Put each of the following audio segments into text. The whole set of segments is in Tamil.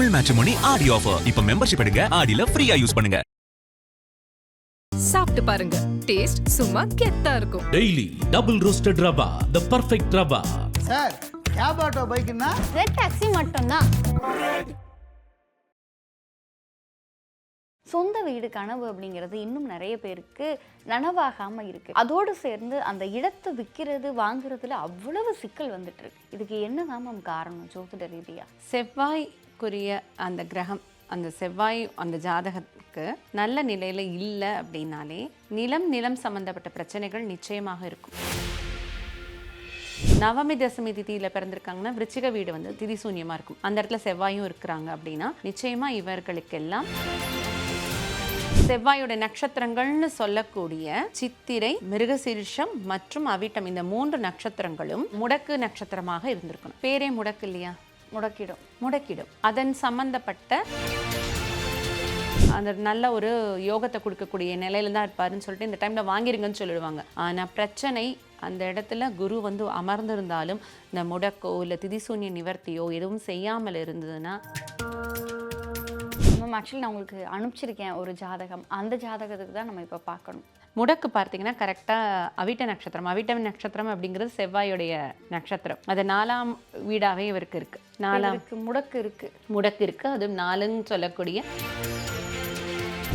தமிழ் மேட்ரிமோனி ஆடி ஆஃபர். இப்ப மெம்பர்ஷிப் எடுங்க, ஆடில ஃப்ரீயா யூஸ் பண்ணுங்க. சாப்பிட்டு பாருங்க, டேஸ்ட் சும்மா கெத்தா இருக்கும். Daily double roasted rava, the perfect rava. Sir, cab auto பைக்னா ரெட் டாக்ஸி மட்டும்தான். சொந்த வீடு கனவு அப்படிங்கிறது இன்னும் நிறைய பேருக்கு நனவாகாம இருக்கு. அதோடு சேர்ந்து அந்த இடத்தை விற்கிறது வாங்குறதுல அவ்வளவு சிக்கல் வந்துட்டு இருக்கு. இதுக்கு என்னதான் மேம் காரணம் ஜோதிட ரீதியா? செவ்வாய்க்குரிய அந்த கிரகம், அந்த செவ்வாய் அந்த ஜாதகத்துக்கு நல்ல நிலையில இல்லை அப்படின்னாலே நிலம் சம்பந்தப்பட்ட பிரச்சனைகள் நிச்சயமாக இருக்கும். நவமி தசமி திதியில பிறந்திருக்காங்கன்னா விருச்சிக வீடு வந்து திதி சூன்யமா இருக்கும். அந்த இடத்துல செவ்வாயும் இருக்கிறாங்க அப்படின்னா நிச்சயமா இவர்களுக்கெல்லாம் செவ்வாயோட நட்சத்திரங்கள்னு சொல்லக்கூடிய சித்திரை, மிருகசீரிஷம் மற்றும் அவிட்டம், இந்த 3 நட்சத்திரங்களும் முடக்கு நட்சத்திரமாக இருந்திருக்கணும். பேரே முடக்கு இல்லையா? முடக்கிடும். அதன் சம்பந்தப்பட்ட அந்த நல்ல ஒரு யோகத்தை கொடுக்கக்கூடிய நிலையில தான் இருப்பாருன்னு சொல்லிட்டு இந்த டைம்ல வாங்கிருங்கன்னு சொல்லிடுவாங்க. ஆனா பிரச்சனை அந்த இடத்துல குரு வந்து அமர்ந்திருந்தாலும் இந்த முடக்கோ இல்லை திதிசூன்ய நிவர்த்தியோ எதுவும் செய்யாமல் இருந்ததுன்னா, ஆக்சுவலி நான் உங்களுக்கு அனுப்பிச்சிருக்கேன் ஒரு ஜாதகம். அந்த ஜாதகத்துக்கு தான் நம்ம இப்போ பார்க்கணும். முடக்கு பார்த்தீங்கன்னா கரெக்டாக அவிட்ட நட்சத்திரம் அப்படிங்கிறது செவ்வாயுடைய நட்சத்திரம். அது 4ஆம் வீடாகவே இவருக்கு இருக்கு. 4ஆம் முடக்கு இருக்கு. அது 4ன்னு சொல்லக்கூடிய.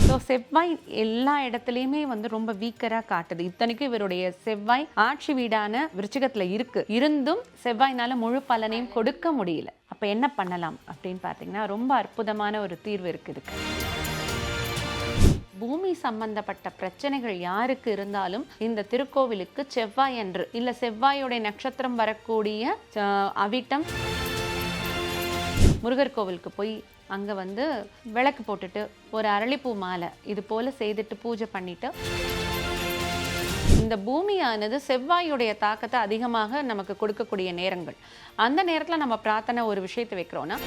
ஸோ செவ்வாய் எல்லா இடத்துலையுமே வந்து ரொம்ப வீக்கராக காட்டுது. இத்தனைக்கும் இவருடைய செவ்வாய் ஆட்சி வீடான விருச்சிகத்தில் இருந்தும் செவ்வாய்னால முழு பலனையும் கொடுக்க முடியல. அப்போ என்ன பண்ணலாம் அப்படின்னு பார்த்தீங்கன்னா ரொம்ப அற்புதமான ஒரு தீர்வு இருக்குது. பூமி சம்பந்தப்பட்ட பிரச்சனைகள் யாருக்கு இருந்தாலும் இந்த திருக்கோவிலுக்கு செவ்வாய் அன்று இல்லை செவ்வாயுடைய நட்சத்திரம் வரக்கூடிய அவிட்டம் முருகர் கோவிலுக்கு போய் அங்கே வந்து விளக்கு போட்டுட்டு ஒரு அரளிப்பூ மாலை இது போல் செய்துட்டு பூஜை பண்ணிட்டு, இந்த பூமியானது செவ்வாயுடைய தாக்கத்தை அதிகமாக நமக்கு கொடுக்கக்கூடிய நேரங்கள். அந்த நேரத்தில் நம்ம பிரார்த்தனை ஒரு விஷயத்தை வைக்கிறோன்னா,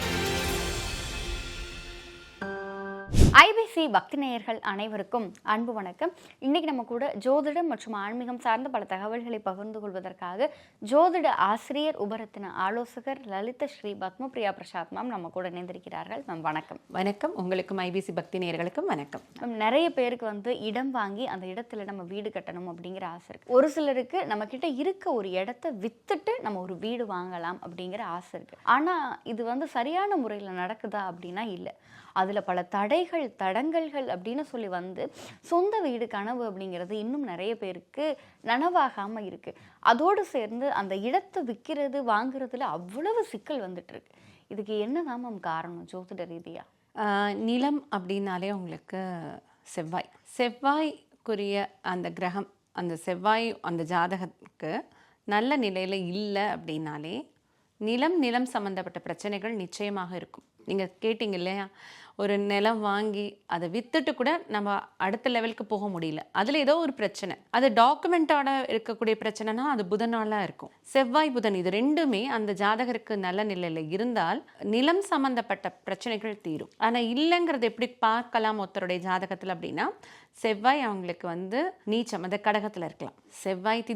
ஐபிசி பக்தி நேயர்கள் அனைவருக்கும் அன்பு வணக்கம். இன்னைக்கு நம்ம கூட ஜோதிடம் மற்றும் ஆன்மீகம் சார்ந்த பல தகவல்களை பகிர்ந்து கொள்வதற்காக ஜோதிட ஆசிரியர், உபரத்தின ஆலோசகர் லலித ஸ்ரீ பத்மபிரியா பிரசாத் மேம் நம்ம கூட இணைந்திருக்கிறார்கள். மேம் வணக்கம். வணக்கம். உங்களுக்கும் ஐபிசி பக்தி நேயர்களுக்கும் வணக்கம். மேம், நிறைய பேருக்கு வந்து இடம் வாங்கி அந்த இடத்துல நம்ம வீடு கட்டணும் அப்படிங்கிற ஆசை இருக்கு. ஒரு சிலருக்கு நம்ம கிட்ட இருக்க ஒரு இடத்த வித்துட்டு நம்ம ஒரு வீடு வாங்கலாம் அப்படிங்கிற ஆசை இருக்கு. ஆனா இது வந்து சரியான முறையில் நடக்குதா அப்படின்னா இல்லை. அதில் பல தடங்கல்கள் அப்படின்னு சொல்லி வந்து சொந்த வீடு கனவு அப்படிங்கிறது இன்னும் நிறைய பேருக்கு நனவாகாமல் இருக்குது. அதோடு சேர்ந்து அந்த இடத்தை விற்கிறது வாங்குறதுல அவ்வளவு சிக்கல் வந்துட்டு இருக்கு. இதுக்கு என்னதான் மேம் காரணம் ஜோதிட ரீதியா? நிலம் அப்படின்னாலே உங்களுக்கு செவ்வாய்க்குரிய அந்த கிரகம், அந்த செவ்வாய் அந்த ஜாதகத்துக்கு நல்ல நிலையில் இல்லை அப்படின்னாலே நிலம் சம்மந்தப்பட்ட பிரச்சனைகள் நிச்சயமாக இருக்கும். நீங்கள் கேட்டிங்க இல்லையா, ஒரு நிலம் வாங்கி அதை விற்றுட்டு கூட நம்ம அடுத்த லெவலுக்கு போக முடியல, அதில் ஏதோ ஒரு பிரச்சனை. அது டாக்குமெண்ட்டோட இருக்கக்கூடிய பிரச்சனைனா அது புதனால இருக்கும். செவ்வாய் புதன் இது ரெண்டுமே அந்த ஜாதகருக்கு நல்ல நிலையில் இருந்தால் நிலம் சம்மந்தப்பட்ட பிரச்சனைகள் தீரும். ஆனால் இல்லைங்கிறது எப்படி பார்க்கலாம் ஒருத்தருடைய ஜாதகத்தில் அப்படின்னா, செவ்வாய் அவங்களுக்கு வந்து நீச்சம், அந்த கடகத்தில் இருக்கலாம். செவ்வாய்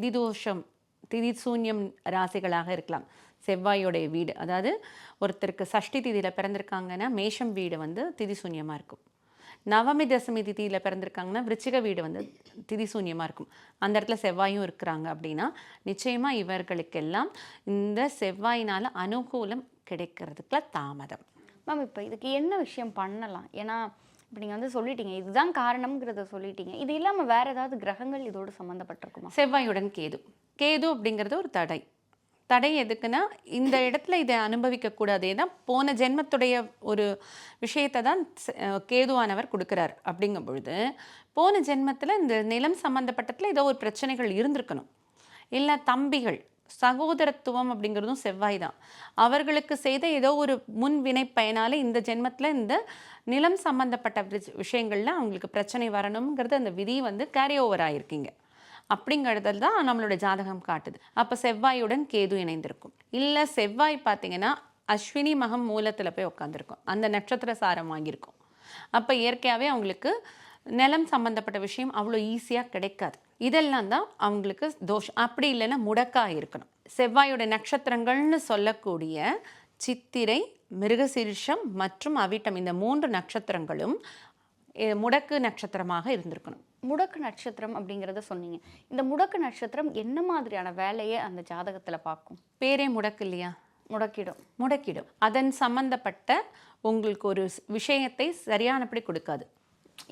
திதி சூன்யம் ராசிகளாக இருக்கலாம். செவ்வாயோடைய வீடு, அதாவது ஒருத்தருக்கு சஷ்டி திதியில் பிறந்திருக்காங்கன்னா மேஷம் வீடு வந்து திதி சூன்யமாக இருக்கும். நவமி தசமி திதியில் பிறந்திருக்காங்கன்னா விருச்சிக வீடு வந்து திதி சூன்யமாக இருக்கும். அந்த இடத்துல செவ்வாயும் இருக்கிறாங்க அப்படின்னா நிச்சயமாக இவர்களுக்கெல்லாம் இந்த செவ்வாயினால் அனுகூலம் கிடைக்கிறதுக்குள்ள தாமதம். மேம், இப்போ இதுக்கு என்ன விஷயம் பண்ணலாம்? ஏன்னா இப்போ நீங்கள் வந்து சொல்லிட்டீங்க, இதுதான் காரணம்ங்கிறத சொல்லிட்டீங்க. இது இல்லாமல் வேறு ஏதாவது கிரகங்கள் இதோடு சம்மந்தப்பட்டிருக்குமா? செவ்வாயுடன் கேது அப்படிங்கிறது ஒரு தடை எதுக்குன்னா, இந்த இடத்துல இதை அனுபவிக்கக்கூடாது. ஏன்னா போன ஜென்மத்துடைய ஒரு விஷயத்தை தான் கேதுவானவர் கொடுக்குறார். அப்படிங்கும் பொழுது போன ஜென்மத்தில் இந்த நிலம் சம்மந்தப்பட்டத்தில் ஏதோ ஒரு பிரச்சனைகள் இருந்திருக்கணும். இல்லை தம்பிகள், சகோதரத்துவம் அப்படிங்கிறதும் செவ்வாய் தான். அவர்களுக்கு செய்த ஏதோ ஒரு முன்வினை பயனாலே இந்த ஜென்மத்தில் இந்த நிலம் சம்மந்தப்பட்ட விஷயங்களில் அவங்களுக்கு பிரச்சனை வரணுங்கிறது அந்த விதி வந்து கேரி ஓவர் ஆகிருக்கீங்க. அப்படிங்கிறது தான் நம்மளோட ஜாதகம் காட்டுது. அப்போ செவ்வாயுடன் கேது இணைந்திருக்கும். இல்லை செவ்வாய் பார்த்தீங்கன்னா அஸ்வினி மகம் மூலத்தில் போய் உட்காந்துருக்கும், அந்த நட்சத்திர சாரம் வாங்கியிருக்கும். அப்போ இயற்கையாகவே அவங்களுக்கு நிலம் சம்மந்தப்பட்ட விஷயம் அவ்வளோ ஈஸியாக கிடைக்காது. இதெல்லாம் தான் அவங்களுக்கு தோஷம். அப்படி இல்லைன்னா முடக்காக இருக்கணும். செவ்வாயோட நட்சத்திரங்கள்னு சொல்லக்கூடிய சித்திரை, மிருகசீரிஷம் மற்றும் அவிட்டம் இந்த 3 நட்சத்திரங்களும் முடக்கு நட்சத்திரமாக இருந்திருக்கணும். முடக்கு நட்சத்திரம் அப்படிங்கிறத சொன்னீங்க. இந்த முடக்கு நட்சத்திரம் என்ன மாதிரியான வேலையை அந்த ஜாதகத்தில் பார்க்கும்? பேரே முடக்கு இல்லையா? முடக்கிடும். அதன் சம்பந்தப்பட்ட உங்களுக்கு ஒரு விஷயத்தை சரியானபடி கொடுக்காது.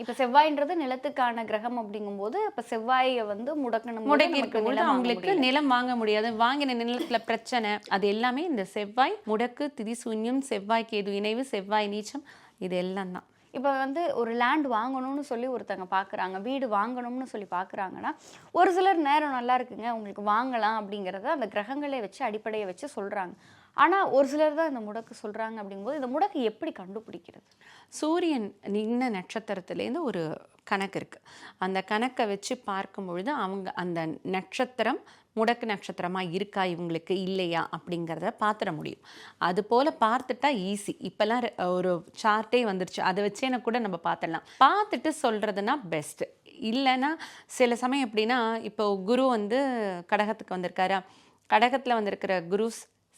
இப்போ செவ்வாய்ன்றது நிலத்துக்கான கிரகம் அப்படிங்கும்போது இப்போ செவ்வாயை வந்து முடக்கி இருக்கும்போது அவங்களுக்கு நிலம் வாங்க முடியாது. வாங்கின நிலத்துல பிரச்சனை, அது எல்லாமே இந்த செவ்வாய் முடக்கு, திதிசூன்யம், செவ்வாய் கேது இணைவு, செவ்வாய் நீச்சம், இது எல்லாம் தான். இப்போ வந்து ஒரு லேண்ட் வாங்கணும்னு சொல்லி ஒருத்தங்க பார்க்குறாங்க, வீடு வாங்கணும்னு சொல்லி பார்க்குறாங்கன்னா, ஒரு சிலர் நேரம் நல்லா இருக்குங்க உங்களுக்கு வாங்கலாம் அப்படிங்கிறத அந்த கிரகங்களை வச்சு அடிப்படையை வச்சு சொல்கிறாங்க. ஆனால் ஒரு சிலர் தான் இந்த முடக்கு சொல்கிறாங்க. அப்படிங்கும்போது இந்த முடக்கு எப்படி கண்டுபிடிக்கிறது? சூரியன் நின்ன நட்சத்திரத்துலேருந்து ஒரு கணக்கு இருக்குது. அந்த கணக்கை வச்சு பார்க்கும் பொழுது அவங்க அந்த நட்சத்திரம் முடக்கு நட்சத்திரமாக இருக்கா இவங்களுக்கு இல்லையா அப்படிங்கிறத பார்த்துட முடியும். அது போல் பார்த்துட்டா ஈஸி. இப்போல்லாம் ஒரு சார்ட்டே வந்துருச்சு, அதை வச்சே கூட நம்ம பார்த்துடலாம். பார்த்துட்டு சொல்கிறதுனா பெஸ்ட்டு. இல்லைன்னா சில சமயம் எப்படின்னா, இப்போ குரு வந்து கடகத்துக்கு வந்திருக்காரா, கடகத்தில் வந்திருக்கிற குரு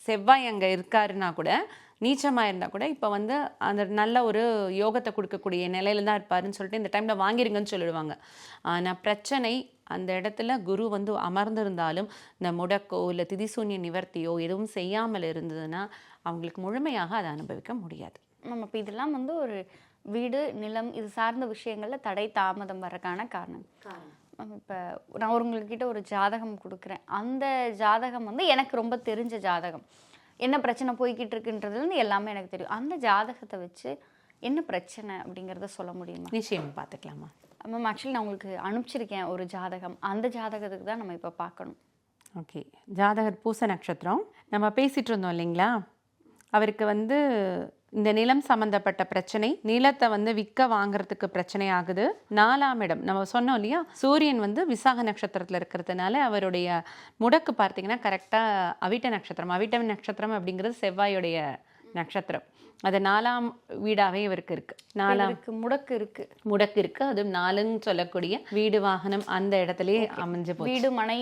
செவ்வாய் அங்கே இருக்காருன்னா கூட, நீச்சமாக இருந்தால் கூட இப்போ வந்து அந்த நல்ல ஒரு யோகத்தை கொடுக்கக்கூடிய நிலையில தான் இருப்பாருன்னு சொல்லிட்டு இந்த டைமில் வாங்கிருங்கன்னு சொல்லிடுவாங்க. ஆனால் பிரச்சனை அந்த இடத்துல குரு வந்து அமர்ந்திருந்தாலும் இந்த முடக்கோ இல்லை திதிசூன்ய நிவர்த்தியோ எதுவும் செய்யாமல் இருந்ததுன்னா அவங்களுக்கு முழுமையாக அதை அனுபவிக்க முடியாது. நம்ம இப்போ இதெல்லாம் வந்து ஒரு வீடு, நிலம் இது சார்ந்த விஷயங்களில் தடை தாமதம் வரக்கான காரணம். இப்போ நான் உங்கள்கிட்ட ஒரு ஜாதகம் கொடுக்குறேன். அந்த ஜாதகம் வந்து எனக்கு ரொம்ப தெரிஞ்ச ஜாதகம். என்ன பிரச்சனை போய்கிட்டு இருக்குன்றதுலேருந்து எல்லாமே எனக்கு தெரியும். அந்த ஜாதகத்தை வச்சு என்ன பிரச்சனை அப்படிங்கிறத சொல்ல முடியுமா? நிச்சயம் பார்த்துக்கலாமா மேம்? ஆக்சுவலி நான் உங்களுக்கு அனுப்பிச்சிருக்கேன் ஒரு ஜாதகம். அந்த ஜாதகத்துக்கு தான் நம்ம இப்போ பார்க்கணும். ஓகே, ஜாதகர் பூச நட்சத்திரம். நம்ம பேசிகிட்டு இருந்தோம் இல்லைங்களா, அவருக்கு வந்து இந்த நிலம் சம்பந்தப்பட்ட பிரச்சனை, நிலத்தை வந்து விற்க வாங்குறதுக்கு பிரச்சனை ஆகுது. 4ஆம் இடம் நம்ம சொன்னோம் இல்லையா, சூரியன் வந்து விசாக நட்சத்திரத்தில் இருக்கிறதுனால அவருடைய முடக்கு பார்த்தீங்கன்னா கரெக்டாக அவிட்ட நட்சத்திரம். அவிட்ட நட்சத்திரம் அப்படிங்கிறது செவ்வாயுடைய நட்சத்திரம். அது 4ஆம் வீடாகவே இவருக்கு இருக்கு. 4ஆம் முடக்கு இருக்கு. அது 4ன்னு சொல்லக்கூடிய வீடு, வாகனம் அந்த இடத்துலயே அமைஞ்சு போச்சு. வீடு, மனை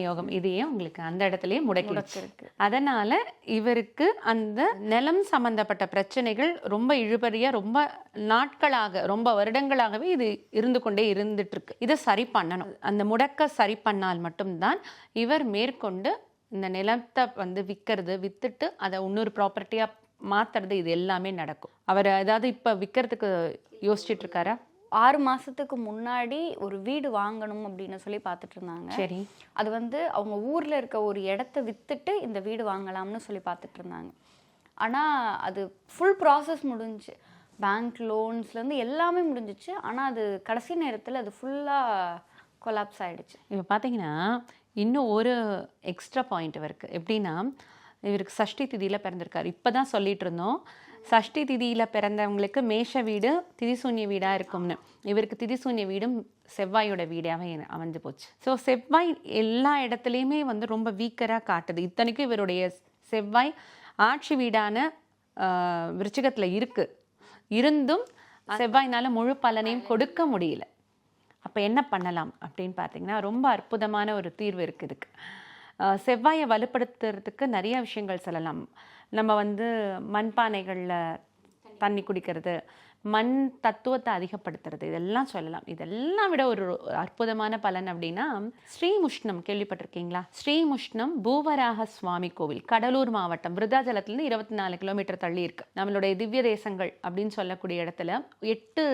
யோகம் இதையே உங்களுக்கு அந்த இடத்துலயே முடக்கி இருக்கு. அதனால இவருக்கு அந்த நிலம் சம்பந்தப்பட்ட பிரச்சனைகள் ரொம்ப இழுபறியா, ரொம்ப நாட்களாக, ரொம்ப வருடங்களாகவே இது இருந்து கொண்டே இருந்துட்டு இருக்கு. இதை சரி பண்ணணும். அந்த முடக்க சரி பண்ணால் மட்டும்தான் இவர் மேற்கொண்டு இந்த நிலத்தை வந்து வித்துட்டு அதை இன்னொரு ப்ராப்பர்ட்டியா மாத்துறது, இது எல்லாமே நடக்கும். அவர் ஏதாவது இப்ப விற்கிறதுக்கு யோசிச்சுட்டு இருக்காரா? 6 மாசத்துக்கு முன்னாடி ஒரு வீடு வாங்கணும் அப்படின்னு சொல்லி பார்த்துட்டு இருந்தாங்க. சரி, அது வந்து அவங்க ஊர்ல இருக்க ஒரு இடத்த வித்துட்டு இந்த வீடு வாங்கலாம்னு சொல்லி பார்த்துட்டு இருந்தாங்க. ஆனா அது ஃபுல் ப்ராசஸ் முடிஞ்சு, பேங்க் லோன்ஸ்லேருந்து எல்லாமே முடிஞ்சிச்சு. ஆனால் அது கடைசி நேரத்தில் அது ஃபுல்லாக கொலாப்ஸ் ஆகிடுச்சு. இப்போ பார்த்தீங்கன்னா இன்னும் ஒரு எக்ஸ்ட்ரா பாயிண்ட் இவருக்கு. எப்படின்னா, இவருக்கு சஷ்டி திதியில் பிறந்திருக்காரு. இப்போ தான் சொல்லிட்டு இருந்தோம், சஷ்டி திதியில் பிறந்தவங்களுக்கு மேஷ வீடு திதிசூன்ய வீடாக இருக்கும்னு. இவருக்கு திதிசூன்ய வீடும் செவ்வாயோட வீடாகவே அமைஞ்சு போச்சு. ஸோ செவ்வாய் எல்லா இடத்துலையுமே வந்து ரொம்ப வீக்கராக காட்டுது. இத்தனைக்கும் இவருடைய செவ்வாய் ஆட்சி வீடான விருச்சிகத்தில் இருந்தும் செவ்வாய்னால முழு பலனையும் கொடுக்க முடியல. அப்போ என்ன பண்ணலாம் அப்படின்னு பார்த்தீங்கன்னா, ரொம்ப அற்புதமான ஒரு தீர்வு இருக்குது இதுக்கு. செவ்வாயை வலுப்படுத்துறதுக்கு நிறைய விஷயங்கள் சொல்லலாம். நம்ம வந்து மண்பானைகளில் தண்ணி குடிக்கிறது, மண் தத்துவத்தை அதிகப்படுத்துறது, இதெல்லாம் சொல்லலாம். இதெல்லாம் விட ஒரு அற்புதமான பலன் அப்படின்னா, ஸ்ரீமுஷ்ணம் கேள்விப்பட்டிருக்கீங்களா? ஸ்ரீமுஷ்ணம் பூவராக சுவாமி கோவில், கடலூர் மாவட்டம், விருதாச்சலத்துலேருந்து 24 கிலோமீட்டர் தள்ளி இருக்கு. நம்மளுடைய திவ்ய தேசங்கள் அப்படின்னு சொல்லக்கூடிய இடத்துல 8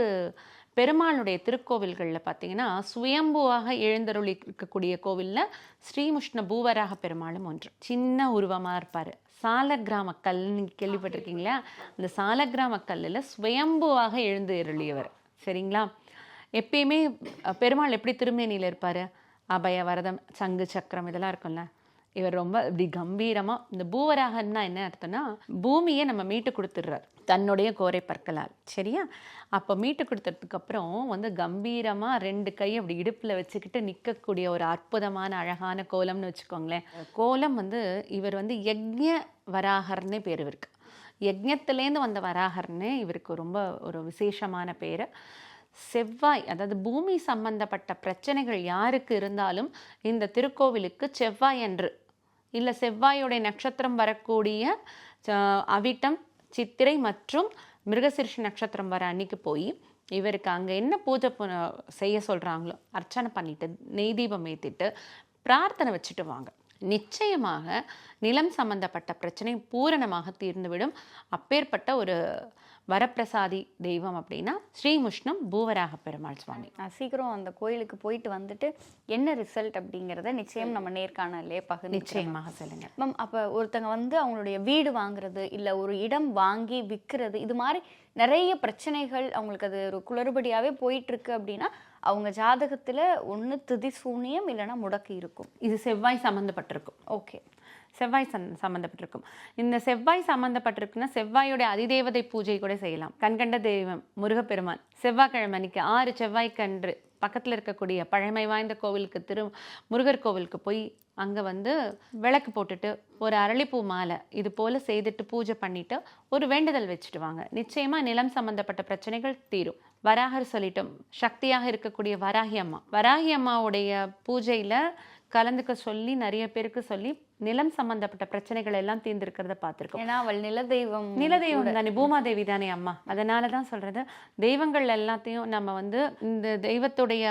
பெருமாளுடைய திருக்கோவில்களில் பார்த்தீங்கன்னா சுயம்புவாக எழுந்தருளி இருக்கக்கூடிய கோவிலில் ஸ்ரீமுஷ்ண பூவராக பெருமாளும் ஒன்று. சின்ன உருவமாக இருப்பார். சாலக்கிராம கல் நீங்கள் கேள்விப்பட்டிருக்கீங்களா? அந்த சாலக்கிராம கல்லில் சுயம்புவாக எழுந்து அருளியவர். சரிங்களா? எப்பயுமே பெருமாள் எப்படி திருமேனியில் இருப்பார்? அபய வரதம், சங்கு, சக்கரம் இதெல்லாம் இருக்கும்ல. இவர் ரொம்ப இப்படி கம்பீரமாக, இந்த பூவராகன்னா என்ன அர்த்தம்னா, பூமியை நம்ம மீட்டு கொடுத்துடுறார் தன்னுடைய கோரை பற்களால். சரியா? அப்போ மீட்டு கொடுத்ததுக்கு அப்புறம் வந்து கம்பீரமாக 2 கை அப்படி இடுப்பில் வச்சுக்கிட்டு நிற்கக்கூடிய ஒரு அற்புதமான அழகான கோலம்னு வச்சுக்கோங்களேன். கோலம் வந்து இவர் வந்து யக்ஞ வராகர்னே பேர் இவருக்கு. யக்ஞத்துலேருந்து வந்த வராகர்னே இவருக்கு ரொம்ப ஒரு விசேஷமான பேர். செவ்வாய், அதாவது பூமி சம்பந்தப்பட்ட பிரச்சனைகள் யாருக்கு இருந்தாலும் இந்த திருக்கோவிலுக்கு செவ்வாய் அன்று இல்லை செவ்வாயோடைய நட்சத்திரம் வரக்கூடிய அவிட்டம், சித்திரை மற்றும் மிருகசீரிஷ நட்சத்திரம் வர அன்னைக்கு போய் இவருக்கு அங்கே என்ன பூஜை செய்ய சொல்கிறாங்களோ அர்ச்சனை பண்ணிவிட்டு நெய் தீபம் ஏற்றிட்டு பிரார்த்தனை வச்சுட்டு வாங்க. நிச்சயமாக நிலம் சம்பந்தப்பட்ட பிரச்சனை பூரணமாக தீர்ந்துவிடும். அப்பேற்பட்ட ஒரு வரப்பிரசாதி தெய்வம் அப்படின்னா ஸ்ரீமுஷ்ணம் பூவராக பெருமாள் சுவாமி. சீக்கிரம் அந்த கோயிலுக்கு போயிட்டு வந்துட்டு என்ன ரிசல்ட் அப்படிங்கிறத நிச்சயம் நம்ம நேர்காணலே பகிர்ந்து நிச்சயமாக சொல்லுங்க மேம். அப்போ ஒருத்தங்க வந்து அவங்களுடைய வீடு வாங்குறது இல்லை ஒரு இடம் வாங்கி விற்கிறது, இது மாதிரி நிறைய பிரச்சனைகள் அவங்களுக்கு அது ஒரு குளறுபடியாகவே போயிட்டுருக்கு அப்படின்னா அவங்க ஜாதகத்தில் ஒன்று திதி சூனியம் இல்லைன்னா முடக்கு இருக்கும். இது செவ்வாய் சம்மந்தப்பட்டிருக்கும். ஓகே, செவ்வாய் சம்மந்தப்பட்டிருக்கும். இந்த செவ்வாய் சம்மந்தப்பட்டிருக்குன்னா செவ்வாயோடைய அதிதேவதை பூஜை கூட செய்யலாம். கண்கண்ட தெய்வம் முருகப்பெருமான் செவ்வாய்க்கிழமை அன்னைக்கு 6 செவ்வாய்க்கன்று பக்கத்தில் இருக்கக்கூடிய பழமை வாய்ந்த கோவிலுக்கு முருகர் கோவிலுக்கு போய் அங்கே வந்து விளக்கு போட்டுட்டு ஒரு அரளிப்பூ மாலை இது போல் செய்துட்டு பூஜை பண்ணிவிட்டு ஒரு வேண்டுதல் வச்சுட்டு வாங்க. நிச்சயமாக நிலம் சம்மந்தப்பட்ட பிரச்சனைகள் தீரும். வராகர் சொல்லிட்டோம், சக்தியாக இருக்கக்கூடிய வராகி அம்மாவுடைய பூஜையில் கலந்துக்க சொல்லி நிறைய பேருக்கு சொல்லி நிலம் சம்பந்தப்பட்ட பிரச்சனைகள் எல்லாம் தீர்ந்திருக்கிறத பார்த்துருக்கோம். ஏன்னா அவள் நிலதெய்வம் தானே, பூமாதேவி தானே அம்மா. அதனால தான் சொல்றது, தெய்வங்கள் எல்லாத்தையும் நம்ம வந்து இந்த தெய்வத்துடைய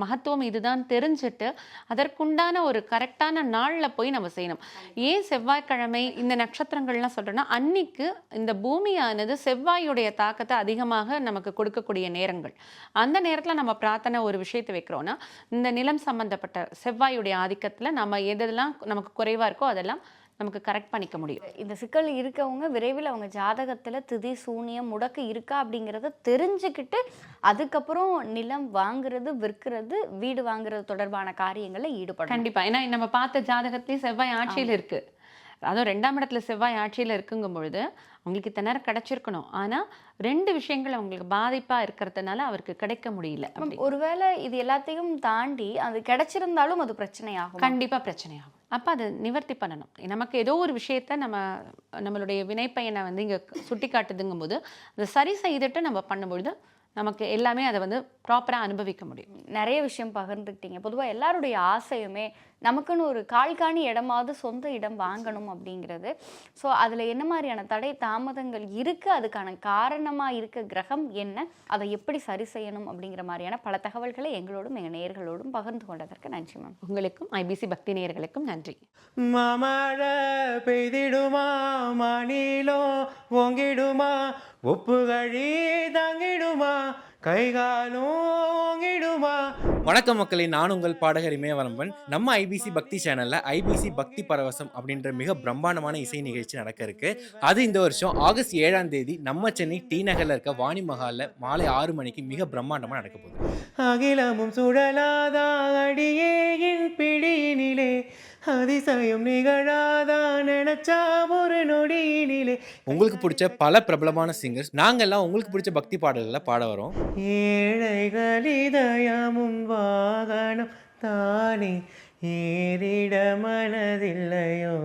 மகத்துவம் இதுதான் தெரிஞ்சுட்டு அதற்குண்டான ஒரு கரெக்டான நாளில் போய் நம்ம செய்யணும். ஏன் செவ்வாய்க்கிழமை இந்த நட்சத்திரங்கள்லாம் சொல்றோன்னா அன்னைக்கு இந்த பூமியானது செவ்வாயுடைய தாக்கத்தை அதிகமாக நமக்கு கொடுக்கக்கூடிய நேரங்கள். அந்த நேரத்தில் நம்ம பிரார்த்தனை ஒரு விஷயத்தை வைக்கிறோன்னா இந்த நிலம் சம்பந்தப்பட்ட செவ்வாயுடைய ஆதிக்கத்தில் நம்ம எதெல்லாம் நமக்கு குறைவாக இருக்கோ அதெல்லாம் நமக்கு கரெக்ட் பண்ணிக்க முடியும். இந்த சிக்கல் இருக்கவங்க விரைவில் அவங்க ஜாதகத்தில் திதி சூனியம் முடக்கு இருக்கா அப்படிங்கிறத தெரிஞ்சுக்கிட்டு அதுக்கப்புறம் நிலம் வாங்குறது, விற்கிறது, வீடு வாங்குறது தொடர்பான காரியங்களில் ஈடுபடும். கண்டிப்பாக. ஏன்னா நம்ம பார்த்த ஜாதகத்திலேயே செவ்வாய் ஆட்சியில் இருக்குது. அதுவும் 2ஆம் இடத்துல செவ்வாய் ஆட்சியில் இருக்குங்கும் பொழுது அவங்களுக்கு இத்தனை நேரம் கிடைச்சிருக்கணும். ஆனால் 2 விஷயங்கள் அவங்களுக்கு பாதிப்பாக இருக்கிறதுனால அவருக்கு கிடைக்க முடியல. ஒருவேளை இது எல்லாத்தையும் தாண்டி அது கிடைச்சிருந்தாலும் அது பிரச்சனையாகும். கண்டிப்பாக பிரச்சனையாகும். அப்போ அதை நிவர்த்தி பண்ணணும். நமக்கு ஏதோ ஒரு விஷயத்த நம்மளுடைய வினைப்பயனை வந்து இங்கே சுட்டி காட்டுதுங்கும் போது அதை சரி செய்துட்டு நம்ம பண்ணும்பொழுது நமக்கு எல்லாமே அதை வந்து ப்ராப்பராக அனுபவிக்க முடியும். நிறைய விஷயம் பகிர்ந்துக்கிட்டீங்க. பொதுவாக எல்லாருடைய ஆசையுமே நமக்குன்னு ஒரு கால்காணி இடமாவது சொந்த இடம் வாங்கணும் அப்படிங்கிறது. ஸோ அதில் என்ன மாதிரியான தடை தாமதங்கள் இருக்குது, அதுக்கான காரணமாக இருக்க கிரகம் என்ன, அதை எப்படி சரி செய்யணும் அப்படிங்கிற மாதிரியான பல தகவல்களை எங்களோடும் எங்கள் நேயர்களோடும் பகிர்ந்து கொண்டதற்கு நன்றி மேம். உங்களுக்கும் ஐபிசி பக்தி நேயர்களுக்கும் நன்றி. மாமழை பெய்திடுமா, மாநிலோ ஓங்கிடுமா, ஒப்புகழி தாங்கிடுமா, கைகாலும் ஓங்கிடுமா. வணக்கம் மக்களே, நான் உங்கள் பாடகர் இமயவரம்பன். நம்ம ஐபிசி பக்தி சேனல்ல ஐபிசி பக்தி பரவசம் அப்படின்ற மிக பிரம்மாண்டமான இசை நிகழ்ச்சி நடக்க இருக்கு. அது இந்த வருஷம் ஆகஸ்ட் 7ஆம் தேதி நம்ம சென்னை டி நகர்ல இருக்க வாணி மஹால்ல மாலை 6 மணிக்கு மிக பிரம்மாண்டமா நடக்க போகுது. அகிலமும் சுடலாதா அடியேயின் பிடியினிலே, அதிசயம் நிகழாதா நினைச்சா ஒரு நொடியினிலே. உங்களுக்கு பிடிச்ச பல பிரபலமான சிங்கர்ஸ் நாங்கெல்லாம் உங்களுக்கு பிடிச்ச பக்தி பாடல்களை பாட வரோம். ஏழைகள் இதயமும் வாகனம் தானே ஏறிட மனதில்லையோ,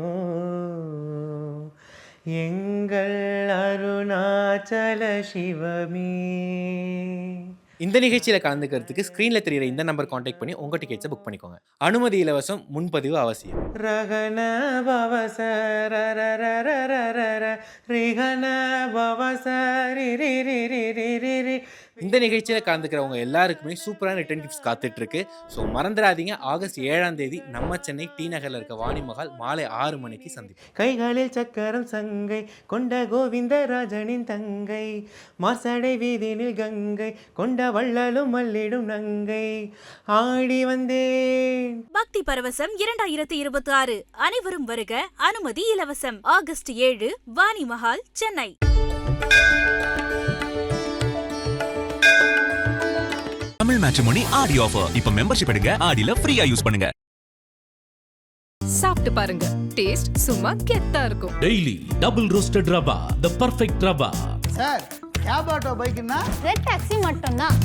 எங்கள் அருணாச்சல சிவமே. இந்த நிகழ்ச்சியில் கலந்துக்கிறதுக்கு ஸ்க்ரீனில் தெரிகிற இந்த நம்பர் காண்டாக்ட் பண்ணி உங்கள் டிக்கெட்ஸை புக் பண்ணிக்கோங்க. அனுமதி இலவசம், முன்பதிவு அவசியம். ரகன பவச ரிகன பவச ரி. இந்த நிகழ்ச்சியில் கலந்துக்கிறவங்க எல்லாருக்குமே சூப்பரான ரிட்டர்ன் கிஃப்ட்ஸ் காத்துட்டு இருக்கு. ஸோ மறந்துடாதீங்க, ஆகஸ்ட் 7ஆம் தேதி நம்ம சென்னை டி நகரில் இருக்க வாணி மஹால் மாலை 6 மணிக்கு சந்திப்பு. கைகளில் சக்கரம் சங்கை கொண்ட கோவிந்தராஜனின் தங்கை, மாசடை வீதினில் கங்கை கொண்ட வள்ளலும் மல்லிடும் நங்கை, ஆடி வந்தேன். பக்தி பரவசம் 2026 அனைவரும் வருக, அனுமதி இலவசம். ஆகஸ்ட் 7, வாணி மஹால், சென்னை. தமிழ் மேட்ரிமோனி ஆடி ஆஃபர். இப்ப மெம்பர்ஷிப் எடுங்க, ஆடில ஃப்ரீயா யூஸ் பண்ணுங்க. சாப்பிட்டு பாருங்க, டேஸ்ட் சும்மா கெத்தா இருக்கும். Daily double roasted rava, the perfect rava. Sir cab auto பைக்குன்னா ரெட் டாக்ஸி மட்டும்தான்.